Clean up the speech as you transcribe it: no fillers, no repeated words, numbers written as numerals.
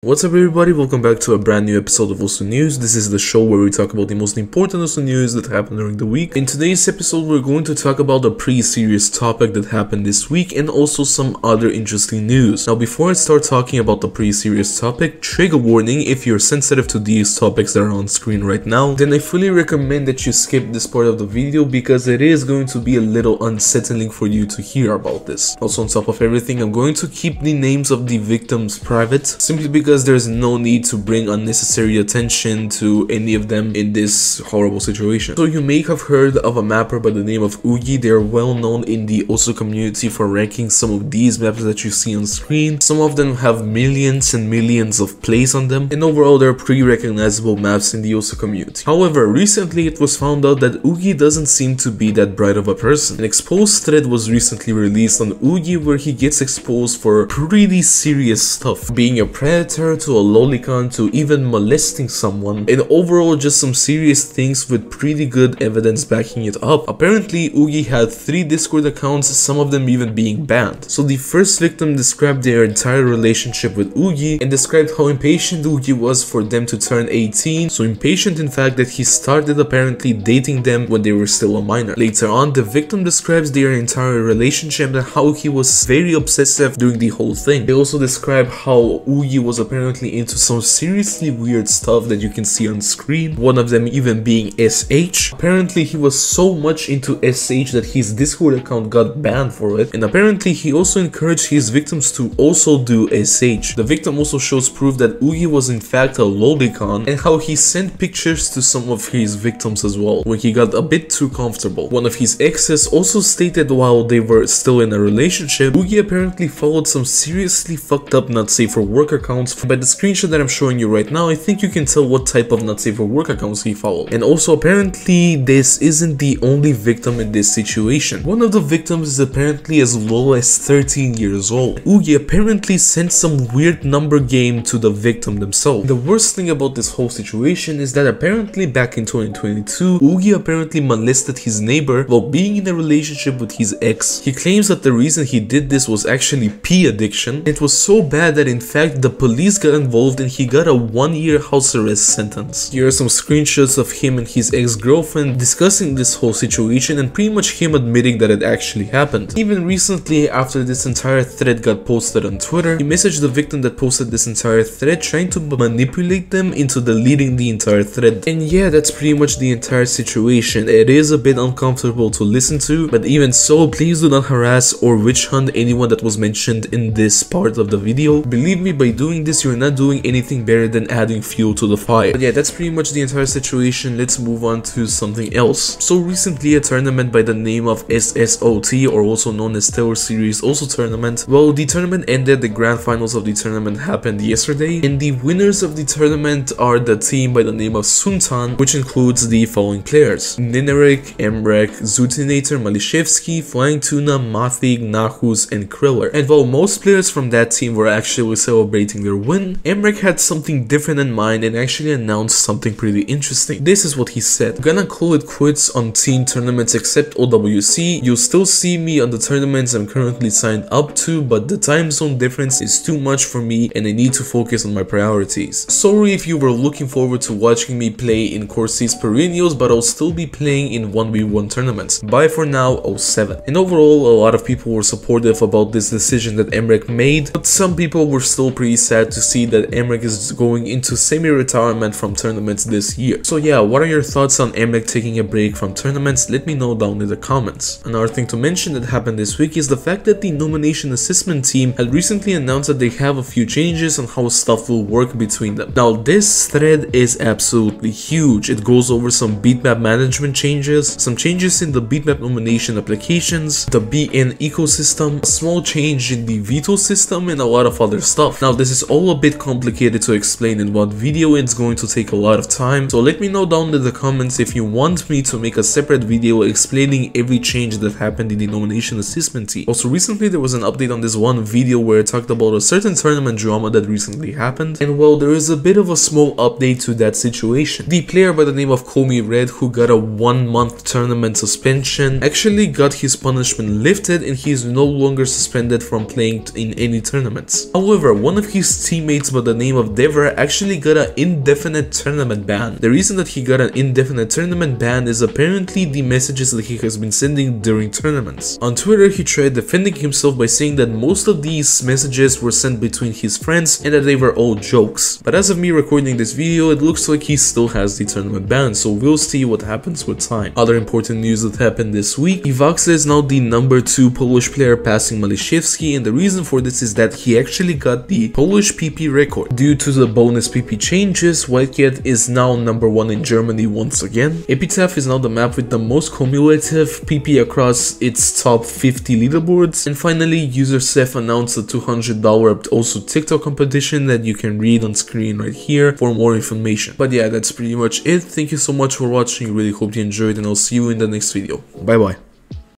What's up everybody, welcome back to a brand new episode of Osu News. This is the show where we talk about the most important Osu news that happened during the week. In today's episode, we're going to talk about a pretty serious topic that happened this week and also some other interesting news. Now before I start talking about the pretty serious topic, trigger warning: if you're sensitive to these topics that are on screen right now, then I fully recommend that you skip this part of the video because it is going to be a little unsettling for you to hear about this. Also, on top of everything, I'm going to keep the names of the victims private, simply because there's no need to bring unnecessary attention to any of them in this horrible situation. So you may have heard of a mapper by the name of Oogie. They are well known in the Osu community for ranking some of these maps that you see on screen. Some of them have millions and millions of plays on them, and overall they're pretty recognizable maps in the Osu community. However, recently it was found out that Oogie doesn't seem to be that bright of a person. An exposed thread was recently released on Oogie where he gets exposed for pretty serious stuff, being a predator to a lolicon to even molesting someone, and overall just some serious things with pretty good evidence backing it up. Apparently Oogie had 3 Discord accounts, some of them even being banned. So the first victim described their entire relationship with Oogie and described how impatient Oogie was for them to turn 18, so impatient in fact that he started apparently dating them when they were still a minor. Later on, the victim describes their entire relationship and how he was very obsessive during the whole thing. They also describe how Oogie was apparently into some seriously weird stuff that you can see on screen, one of them even being SH. Apparently he was so much into SH that his Discord account got banned for it, and apparently he also encouraged his victims to also do SH. The victim also shows proof that Oogie was in fact a lolicon, and how he sent pictures to some of his victims as well, when he got a bit too comfortable. One of his exes also stated while they were still in a relationship, Oogie apparently followed some seriously fucked up not safe for work accounts. By the screenshot that I'm showing you right now, I think you can tell what type of not safe for work accounts he followed. And also apparently this isn't the only victim in this situation. One of the victims is apparently as low as 13 years old. Oogie apparently sent some weird number game to the victim themselves. The worst thing about this whole situation is that apparently back in 2022, Oogie apparently molested his neighbor while being in a relationship with his ex. He claims that the reason he did this was actually pee addiction. It was so bad that in fact the police got involved and he got a 1-year house arrest sentence. Here are some screenshots of him and his ex-girlfriend discussing this whole situation and pretty much him admitting that it actually happened. Even recently, after this entire thread got posted on Twitter, he messaged the victim that posted this entire thread trying to manipulate them into deleting the entire thread. And yeah, that's pretty much the entire situation. It is a bit uncomfortable to listen to, but even so, please do not harass or witch hunt anyone that was mentioned in this part of the video. Believe me, by doing this you're not doing anything better than adding fuel to the fire. But yeah, that's pretty much the entire situation. Let's move on to something else. So recently a tournament by the name of SSOT, or also known as Stellar Series Osu tournament, well, the tournament ended. The grand finals of the tournament happened yesterday, and the winners of the tournament are the team by the name of Suntan, which includes the following players: Mrekk, Mrekk, Zutinator, Malishevsky, Flying Tuna, Mathig, Nahus, and Kriller. And while most players from that team were actually celebrating their win, Mrekk had something different in mind and actually announced something pretty interesting. This is what he said: "I'm gonna call it quits on team tournaments except OWC. You'll still see me on the tournaments I'm currently signed up to, but the time zone difference is too much for me and I need to focus on my priorities. Sorry if you were looking forward to watching me play in Corsis Perennials, but I'll still be playing in 1v1 tournaments. Bye for now, 07. And overall, a lot of people were supportive about this decision that Mrekk made, but some people were still pretty sad to see that Mrekk is going into semi-retirement from tournaments this year. So yeah, what are your thoughts on Mrekk taking a break from tournaments? Let me know down in the comments. Another thing to mention that happened this week is the fact that the nomination assessment team had recently announced that they have a few changes on how stuff will work between them. Now this thread is absolutely huge. It goes over some beatmap management changes, some changes in the beatmap nomination applications, the BN ecosystem, a small change in the veto system, and a lot of other stuff. Now this is all a bit complicated to explain in one video and it's going to take a lot of time, so let me know down in the comments if you want me to make a separate video explaining every change that happened in the nomination assessment team. Also recently there was an update on this one video where it talked about a certain tournament drama that recently happened, and well, there is a bit of a small update to that situation. The player by the name of Komi Red, who got a 1-month tournament suspension, actually got his punishment lifted and he is no longer suspended from playing in any tournaments. However, one of his teammates by the name of Dever actually got an indefinite tournament ban. The reason that he got an indefinite tournament ban is apparently the messages that he has been sending during tournaments. On Twitter, he tried defending himself by saying that most of these messages were sent between his friends and that they were all jokes. But as of me recording this video, it looks like he still has the tournament ban, so we'll see what happens with time. Other important news that happened this week: Ivaxa is now the number 2 Polish player passing Maliszewski, and the reason for this is that he actually got the Polish PP record. Due to the bonus PP changes, WhiteCat is now number 1 in Germany once again. Epitaph is now the map with the most cumulative PP across its top 50 leaderboards. And finally, UserSeif announced a $200 also TikTok competition that you can read on screen right here for more information. But yeah, that's pretty much it. Thank you so much for watching. Really hope you enjoyed, and I'll see you in the next video. Bye bye.